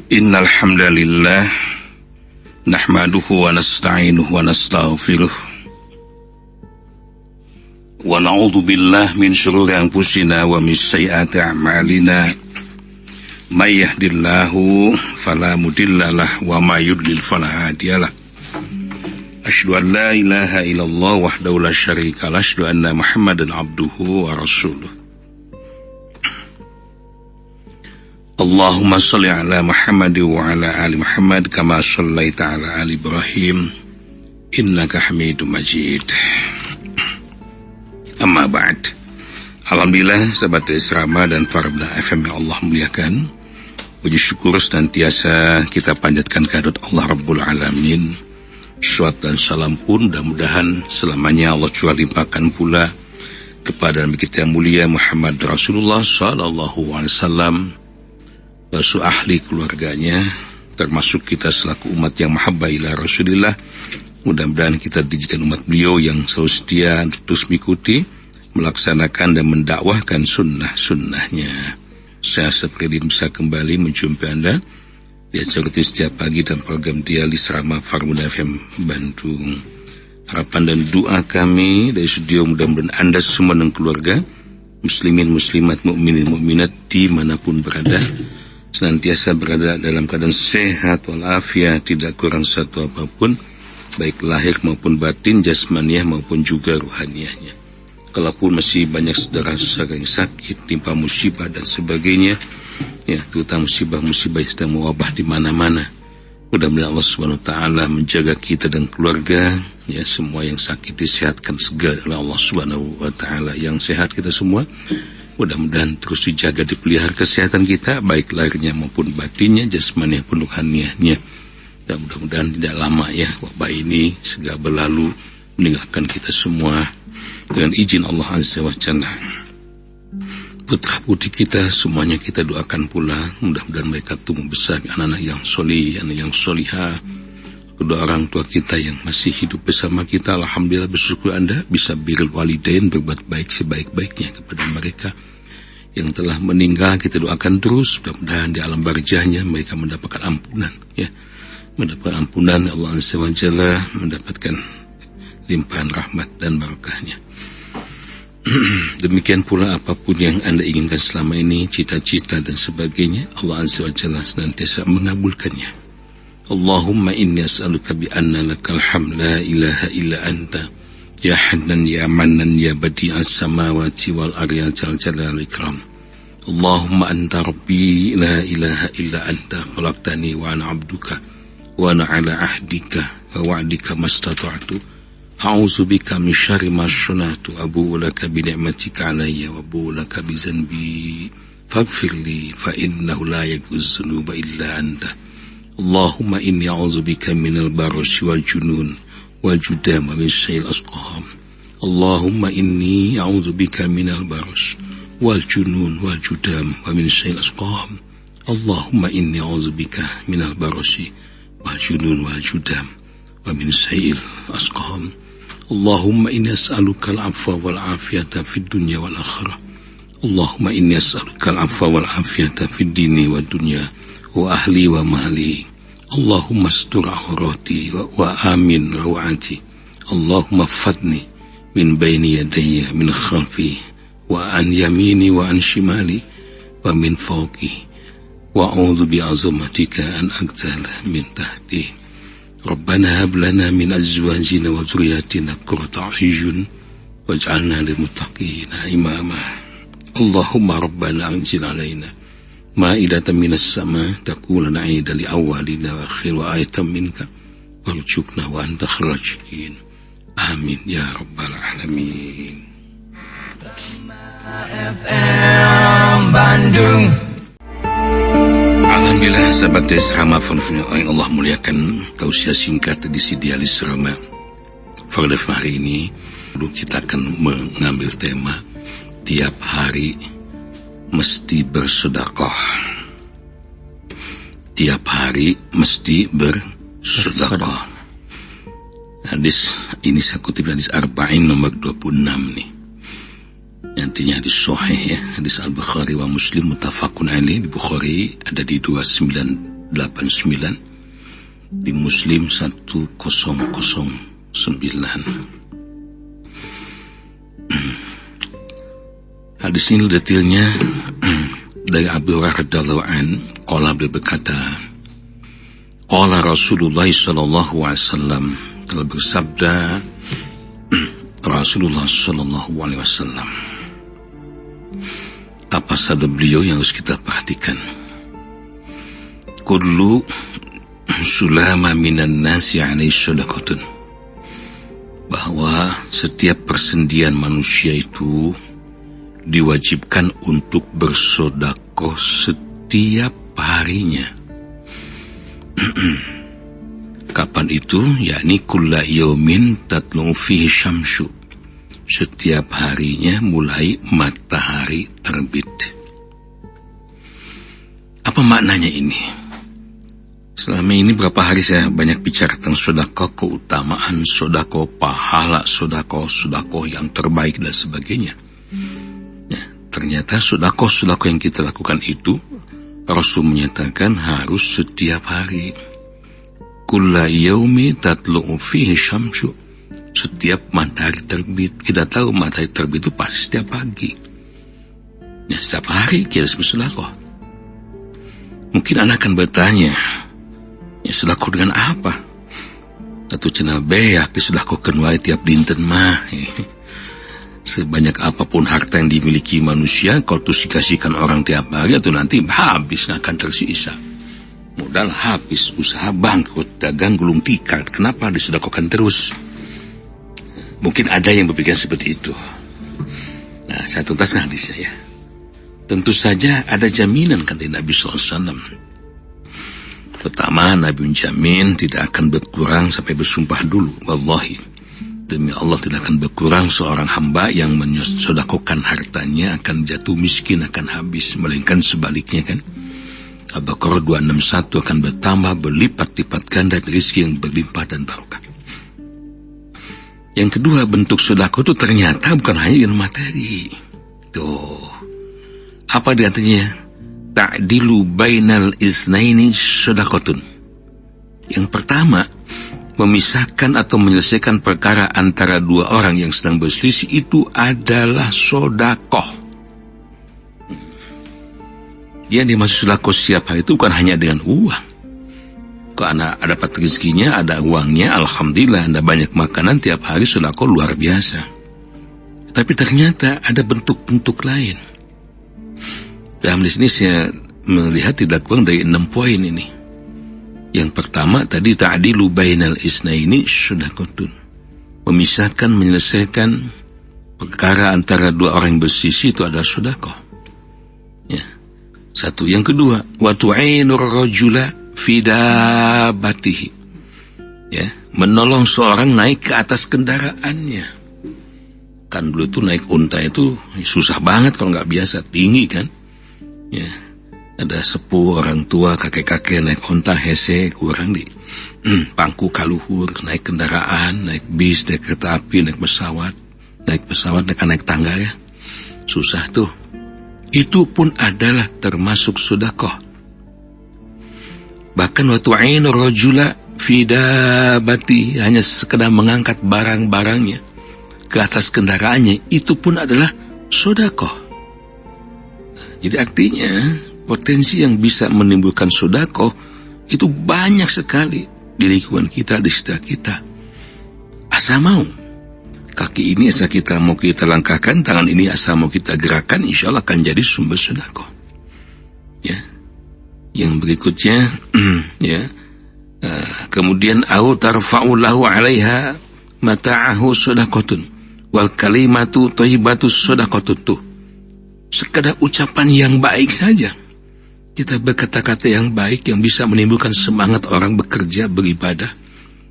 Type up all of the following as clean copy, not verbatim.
Innal hamdalillah nahmaduhu wa nasta'inuhu wa nastaghfiruh wa na'udzu billahi min shururi anfusina wa min sayyiati a'malina may yahdihillahu fala mudhillalah wa may yudlil fala hadiyalah. Asyhadu an la ilaha illallah wahdahu la syarikalah, asyhadu anna Muhammadan abduhu wa rasuluh. Allahumma shalli ala Muhammad wa ala ali Muhammad kama shallaita ala ali Ibrahim innaka Hamidum Majid. Amma ba'd. Alhamdulillah sahabat Israma dan para pendengar FM yang Allah muliakan. Puji syukur senantiasa kita panjatkan kehadirat Allah Rabbul Alamin. Salawat dan salam pun mudah-mudahan selamanya Allah curah limpahkan pula kepada Nabi kita yang mulia Muhammad Rasulullah sallallahu alaihi wasallam, basuh ahli keluarganya, termasuk kita selaku umat yang mahabbah ila Rasulillah. Mudah-mudahan kita dijadikan umat beliau yang selalu setia terus mengikuti, melaksanakan dan mendakwahkan sunnah-sunnahnya. Saya seperti bisa kembali menjumpai Anda di acara setiap pagi dan program Dialis Rama Farmuda FM Bandung. Harapan dan doa kami dari studio, mudah-mudahan Anda semua dan keluarga, muslimin, muslimat, mukminin, mukminat dimanapun berada, senantiasa berada dalam keadaan sehat walafiat, tidak kurang satu apapun, baik lahir maupun batin, jasmaniah maupun juga ruhaniahnya. Kalaupun masih banyak saudara-saudara yang sakit, timpa musibah dan sebagainya, ya, terutama musibah-musibah yang sedang mewabah di mana-mana. Mudah-mudahan Allah Subhanahu wa taala menjaga kita dan keluarga, ya, semua yang sakit disehatkan segala oleh Allah Subhanahu wa taala. Yang sehat kita semua, mudah-mudahan terus dijaga, dipelihara kesehatan kita, baik lahirnya maupun batinnya, jasmaninya maupun ruhaniahnya. Dan mudah-mudahan tidak lama ya wabah ini segera berlalu meninggalkan kita semua dengan izin Allah Azza wa Jalla. Putra-putri kita semuanya kita doakan pula, mudah-mudahan mereka tumbuh besar anak-anak yang solih, anak yang solihah. Kedua orang tua kita yang masih hidup bersama kita, alhamdulillah bersyukur Anda bisa birrul walidain, berbuat baik sebaik-baiknya kepada mereka. Yang telah meninggal kita doakan terus, mudah-mudahan di alam barzahnya mereka mendapatkan ampunan, ya, mendapatkan ampunan Allah Azza wa Jalla, mendapatkan limpahan rahmat dan barakahnya. Demikian pula apapun yang Anda inginkan selama ini, cita-cita dan sebagainya, Allah Azza wa Jalla senantiasa mengabulkannya. Allahumma inni as'aluka bi anna lakal hamd la ilaha illa anta ya hannan ya mannan ya badi'as samawati wal ardi jal jalal ikram. Allahumma anta rabbi la ilaha illa anta khalaqtani wa ana abduka wa ana ala ahdika wa wa'dika mastata'tu. A'udzu bika min syarri ma sana'tu, abu'u laka bi ni'matika 'alayya wa abu'u laka bi dzanbi faghfir li fa innahu la yaghfiru dzunuba illa anta. Allahumma inni a'udzu bika minal barasi wal junun wal judam wa min syarril asqam. Allahumma inni a'udzu bika minal barasi wal junun wal judam wa min syarril asqam. Allahumma inni a'udzu bika minal barasi wal junun wal judam wa min syarril asqam. Allahumma inni as'aluka al-'afwa wal 'afiyata fid dunya wal akhirah. Allahumma inni as'aluka al-'afwa wal 'afiyata fid dini wad dunya wa ahli wa mali. Allahumma astur 'aurati wa amin rawati. Allahumma fadni min baini yadayya min khalfi wa an yamini wa an shimali wa min fawqi wa a'udzu bi 'azamatika an aghtala min tahti. Rabbana hab lana min azwajina wa dzurriyyatina qurrata a'yun waj'alna lil muttaqina imama. Allahumma rabbana anzil alaina ma'idatan minas sama takuna 'aidan li awwalina wa akhir wa ayatan minka warzuqna wa anta khairur raziqin. Amin ya rabbal alamin. FM Bandung. Alhamdulillah sahabat Rama yang Allah muliakan, tausiah singkat edisi Dialis Rama pada hari ini kita akan mengambil tema tiap hari mesti bersedekah. Tiap hari mesti bersedekah. Hadis ini saya kutip hadis Arba'in nomor 26 nih. Nantinya hadis sahih ya, hadis Al-Bukhari wa Muslim muttafaqun alaih. Di Bukhari ada di 29 di Muslim 1009. Hadis ini detailnya dari Abu Hurairah radhiyallahu anhu, qala beliau berkata, qala Rasulullah sallallahu alaihi wasallam, telah bersabda Rasulullah sallallahu alaihi wasallam. Apa sabda beliau yang harus kita perhatikan? Kullu sulama minan nasi alaihi sadaqatun, bahwa setiap persendian manusia itu diwajibkan untuk bersedekah setiap harinya. Kapan itu? Yakni kulla yaumin tatlu fihi syamsu, setiap harinya mulai matahari terbit. Apa maknanya ini? Selama ini berapa hari saya banyak bicara tentang sedekah, keutamaan sedekah, pahala sedekah, sedekah yang terbaik dan sebagainya. Ya, ternyata sedekah yang kita lakukan itu Rasul menyatakan harus setiap hari. Kulla yaumi tatlu'u fihi syamsu, setiap matahari terbit. Kita tahu matahari terbit itu pasti setiap pagi. Ya, setiap hari kita bersedekah. Mungkin anak akan bertanya, ya sedekah dengan apa? Tentu cenah beak disedekahkeun wae tiap dinten mah. Sebanyak apapun harta yang dimiliki manusia, kalau terus dikasihkan orang tiap hari, atau nanti habis, nggak akan tersisa. Modal habis, usaha bangkrut, dagang gulung tikar. Kenapa disedekahkan terus? Mungkin ada yang berpikir seperti itu. Nah, saya tuntaskan hadisnya ya. Tentu saja ada jaminan kan dari Nabi SAW. Pertama, Nabi menjamin tidak akan berkurang sampai bersumpah dulu. Wallahi, demi Allah tidak akan berkurang seorang hamba yang mensedekahkan hartanya akan jatuh miskin, akan habis. Melainkan sebaliknya kan. Al-Baqarah 261 akan bertambah berlipat-lipat ganda rezeki yang berlimpah dan barokah. Yang kedua, bentuk sedekah itu ternyata bukan hanya dengan materi. Tuh. Apa di antaranya? Ta'dilu bainal isnaini sedekatun. Yang pertama, memisahkan atau menyelesaikan perkara antara dua orang yang sedang berselisih itu adalah sedekah. Yang dimaksud sedekah setiap hari itu bukan hanya dengan uang. Kalau Anda dapat rezekinya, ada uangnya, alhamdulillah, Anda banyak makanan tiap hari, sedekah luar biasa. Tapi ternyata ada bentuk-bentuk lain. Dalam di sini saya melihat tidak kurang dari 6 poin ini. Yang pertama tadi ta'dilu bainal isnaini sedekatun. Memisahkan, menyelesaikan perkara antara dua orang yang bersisi itu adalah sedekah. Ya. Satu. Yang kedua, wa tu'inur rajula fi dabbatihi. Ya, menolong seorang naik ke atas kendaraannya. Kan dulu itu naik unta itu susah banget kalau nggak biasa, tinggi kan. Ya, ada sepuh orang tua, kakek-kakek naik unta hese kurang di pangku kaluhur, naik kendaraan, naik bis, naik kereta api, naik pesawat, naik tangga ya. Susah tuh. Itu pun adalah termasuk sedekah. Bahkan wa tu'inur rajula fi dabbati, hanya sekedar mengangkat barang-barangnya ke atas kendaraannya, itu pun adalah sedekah. Jadi artinya potensi yang bisa menimbulkan sedekah itu banyak sekali di lingkungan kita, di sekitar kita. Asal mau. Kaki ini asal kita mau kita langkahkan, tangan ini asal mau kita gerakkan, insya Allah akan jadi sumber sedekah. Ya. Yang berikutnya, ya. Kemudian au tarfa'u lahu 'alaiha mata'ahu sedekatun wal kalimatu thayyibatus sedekatun. Tuh. Sekedar ucapan yang baik saja. Kita berkata-kata yang baik yang bisa menimbulkan semangat orang bekerja, beribadah,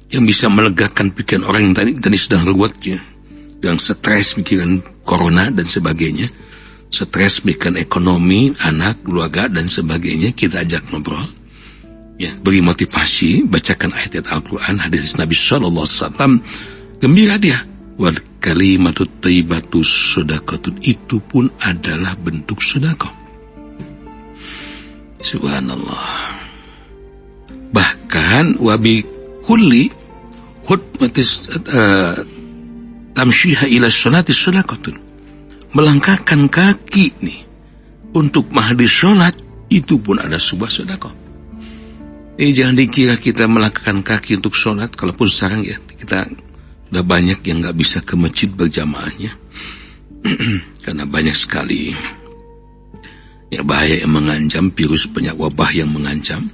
yang bisa melegakan pikiran orang yang tadi sedang ruwetnya, yang stres mikiran corona dan sebagainya, stres mikiran ekonomi, anak, keluarga dan sebagainya, kita ajak ngobrol, ya, beri motivasi, bacakan ayat-ayat Al-Quran, hadis Nabi SAW, gembira dia. Wal kalimatut thayyibatus sedekatun, itu pun adalah bentuk sedekah. Subhanallah. dikatakan wabi kulli hutmatis tamsyiha ila sholati sholakatun. Melangkahkan kaki nih untuk menghadiri sholat itu pun ada sebuah sedekah. Jangan dikira kita melangkahkan kaki untuk sholat. Kalaupun sekarang ya kita udah banyak yang nggak bisa ke masjid berjamaahnya karena banyak sekali ya bahaya yang mengancam, virus penyakit wabah yang mengancam.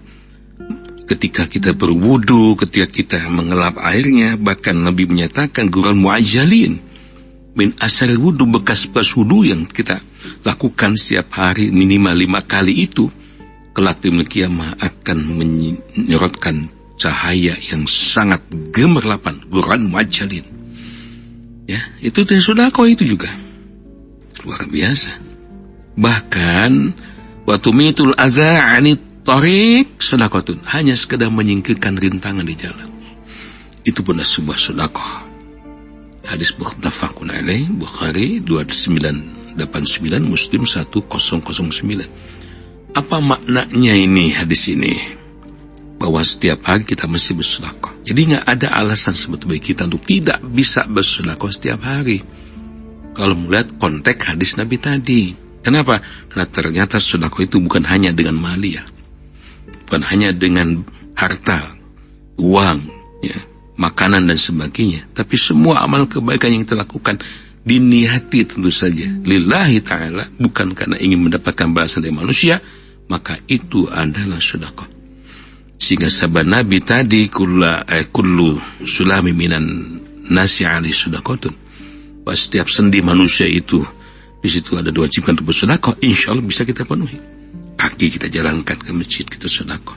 Ketika kita berwudu, ketika kita mengelap airnya, bahkan Nabi menyatakan gurul mu'ajjalin min asar wudu, bekas wudu yang kita lakukan setiap hari minimal 5 kali itu kelak di kiamat akan menyorotkan cahaya yang sangat gemerlapan, gurul mu'ajjalin. Ya, itu dari sedekah itu juga luar biasa. Bahkan waktu mitul adza 'anit thariq sedekatun, hanya sekedar menyingkirkan rintangan di jalan. Itu pun sebuah sedekah. Hadis muttafaqun alaih, Bukhari 2989, Muslim 1009. Apa maknanya ini hadis ini? Bahwa setiap hari kita mesti bersedekah. Jadi nggak ada alasan sebetulnya kita untuk tidak bisa bersedekah setiap hari. Kalau melihat konteks hadis Nabi tadi. Kenapa? Karena ternyata sedekah itu bukan hanya dengan malia, bukan hanya dengan harta, uang, ya, makanan dan sebagainya, tapi semua amal kebaikan yang kita lakukan diniati tentu saja lillahi ta'ala, bukan karena ingin mendapatkan balasan dari manusia, maka itu adalah sedekah. Sehingga sabda Nabi tadi kullu sulami minan nasi ali sedekatun, bahwa setiap sendi manusia itu di situ ada diwajibkan untuk bersedekah, insyaallah bisa kita penuhi. Kaki kita jalankan ke masjid, kita sedekah.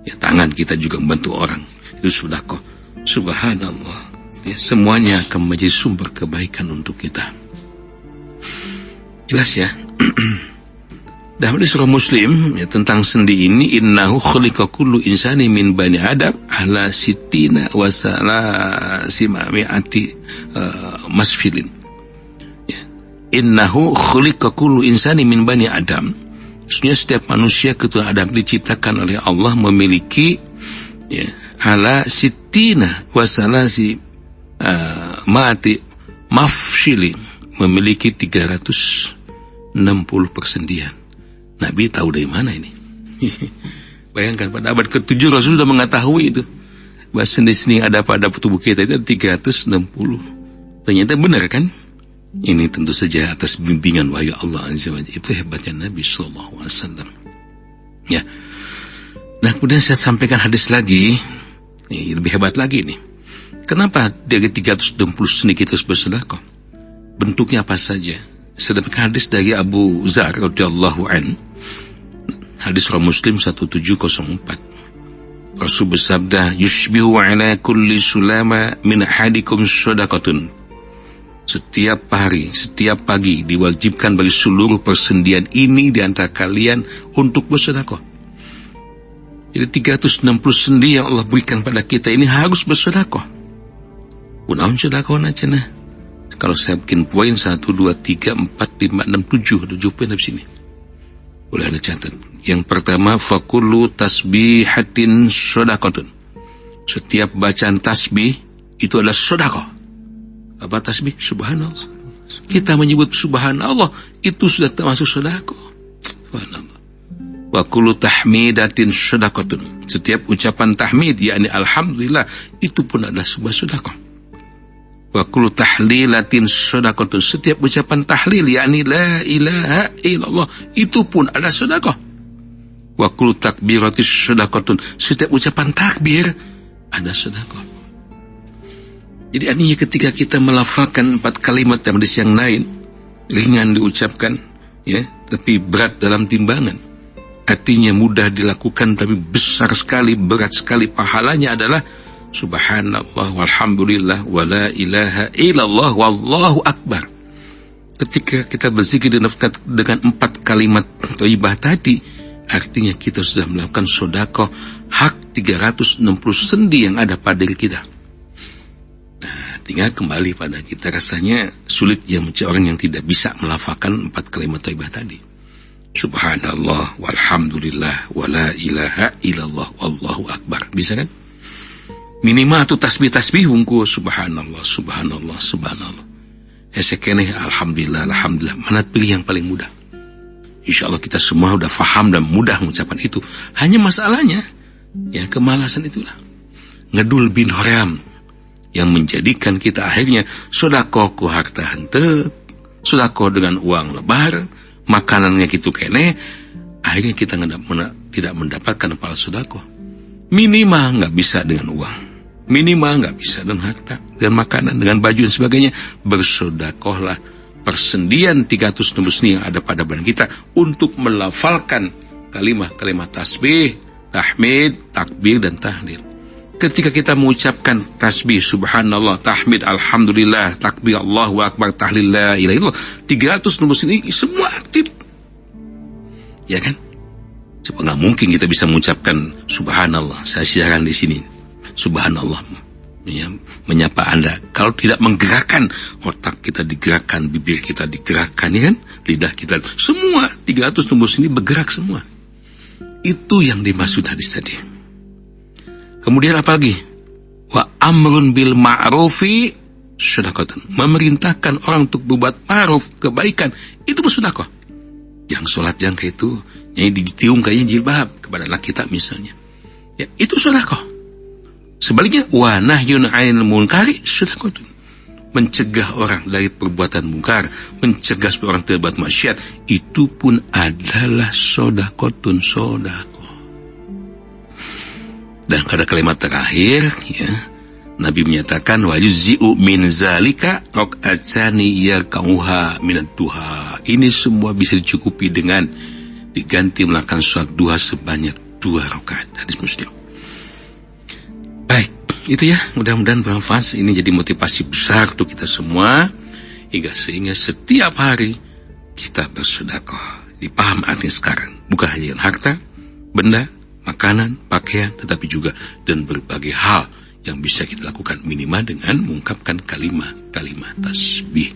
Ya, tangan kita juga membantu orang, itu sedekah. Subhanallah. Ya, semuanya akan menjadi sumber kebaikan untuk kita. Jelas ya. Dalam surah Muslim ya, tentang sendi ini, innahu khuliqa kullu insani min bani adam ala sittina wa salasimi'ati masfilin. Ya. Innahu khuliqa kullu insani min bani adam. Maksudnya setiap manusia keturunan Adam diciptakan oleh Allah memiliki ya, ala sittina wa salasi mati mafshili, memiliki 360 persendian. Nabi tahu dari mana ini? Bayangkan pada abad ke-7 Rasul sudah mengetahui itu. Bahwa sendi-sendi yang ada pada tubuh kita itu ada 360. Ternyata benar kan? Ini tentu saja atas bimbingan wahyu Allah Azza wa Jalla. Itu hebatnya Nabi sallallahu alaihi wasallam. Ya. Nah, kemudian saya sampaikan hadis lagi. Ini lebih hebat lagi nih. Kenapa dari 360 sendi kita harus bersedekah? Bentuknya apa saja? Sedangkan hadis dari Abu Dzar radhiyallahu an, hadis Sahih Muslim 1704. Rasul bersabda, "Yushbihu ala kulli sulama min ahadikum shadaqatun." Setiap hari, setiap pagi diwajibkan bagi seluruh persendian ini di antara kalian untuk bersedekah. Jadi 360 sendi yang Allah berikan pada kita ini harus bersedekah. Unaun sedekah aja nah. Kalau saya bikin poin 1, 2, 3, 4, 5, 6, 7 ada 7 poin di sini. Boleh Anda catat. Yang pertama, fakullu tasbihatin shadaqatun. Setiap bacaan tasbih itu adalah sedekah. Apa tasbih? Subhanallah. Kita menyebut subhanallah itu sudah termasuk sedekah. Subhanallah. Wa kullu tahmidatin shadaqatun. Setiap ucapan tahmid yakni alhamdulillah itu pun adalah sebuah sedekah. Wa kullu tahlilatin shadaqatun. Setiap ucapan tahlil yakni la ilaha illallah itu pun adalah sedekah. Wa kullu takbiratis shadaqatun. Setiap ucapan takbir ada sedekah. Jadi artinya ketika kita melafalkan 4 kalimat dalam hadis yang lain, ringan diucapkan, ya, tapi berat dalam timbangan. Artinya mudah dilakukan tapi besar sekali, berat sekali pahalanya adalah subhanallah walhamdulillah wa la ilaha illallah wallahu akbar. Ketika kita berzikir dengan 4 kalimat thayyibah tadi, artinya kita sudah melakukan sedekah hak 360 sendi yang ada pada diri kita. Tinggal kembali pada kita, rasanya sulit yang mencari orang yang tidak bisa melafalkan 4 kalimat thayyibah tadi. Subhanallah walhamdulillah wa la ilaha illallah wallahu akbar. Bisa kan? Minimal tuh tasbih wungku subhanallah, subhanallah, subhanallah. Esekene alhamdulillah, alhamdulillah. Mana pilih yang paling mudah? Insya Allah kita semua udah faham dan mudah mengucapkan itu. Hanya masalahnya, ya kemalasan itulah. Ngedul bin haram yang menjadikan kita akhirnya sedekah ku harta henteu, sedekah dengan uang lebar, makanannya gitu kene, akhirnya kita tidak mendapatkan pahala sedekah. Minimal nggak bisa dengan uang, minimal nggak bisa dengan harta, dengan makanan, dengan baju dan sebagainya. Bersedekahlah persendian 300 nembus yang ada pada badan kita untuk melafalkan kalimat-kalimat tasbih, tahmid, takbir dan tahlil. Ketika kita mengucapkan tasbih subhanallah, tahmid, alhamdulillah, takbir, Allahu akbar, tahlil, la ilaha illallah, 300 nembus ini semua aktif. Ya kan? Sebab nggak mungkin kita bisa mengucapkan subhanallah. Saya siaran di sini subhanallah, menyapa Anda kalau tidak menggerakkan otak kita, digerakkan bibir kita, digerakkan, ya kan, lidah kita, semua 300 nembus ini bergerak semua. Itu yang dimaksud hadis tadi. Kemudian apa lagi? Wa amrun bil ma'rufi sedekah. Memerintahkan orang untuk berbuat ma'ruf, kebaikan, itu bersedekah. Yang sholat yang kayak itu, yang ditiung kayaknya jilbab kepada anak kita misalnya, ya itu sedekah. Sebaliknya, wa nahyun 'anil munkari sedekah. Mencegah orang dari perbuatan mungkar, mencegah supaya orang terbuat maksiat, itu pun adalah sedekah. Dan pada kalimat terakhir, ya, Nabi menyatakan wa yuzzi'u min zalika raq'atani yarka'uha minad duha. Ini semua bisa dicukupi dengan diganti melakukan sholat duha sebanyak 2 rakaat. Hadis Muslim. Baik, itu ya, mudah-mudahan bermanfaat. Ini jadi motivasi besar untuk kita semua, sehingga setiap hari kita bersedekah. Dipaham artinya sekarang, bukan hanya harta, benda, makanan, pakaian, tetapi juga dan berbagai hal yang bisa kita lakukan minimal dengan mengungkapkan kalimat tasbih.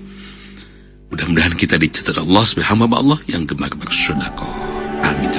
Mudah-mudahan kita dicatat Allah sebagai hamba Allah yang gemar bersedekah. Amin.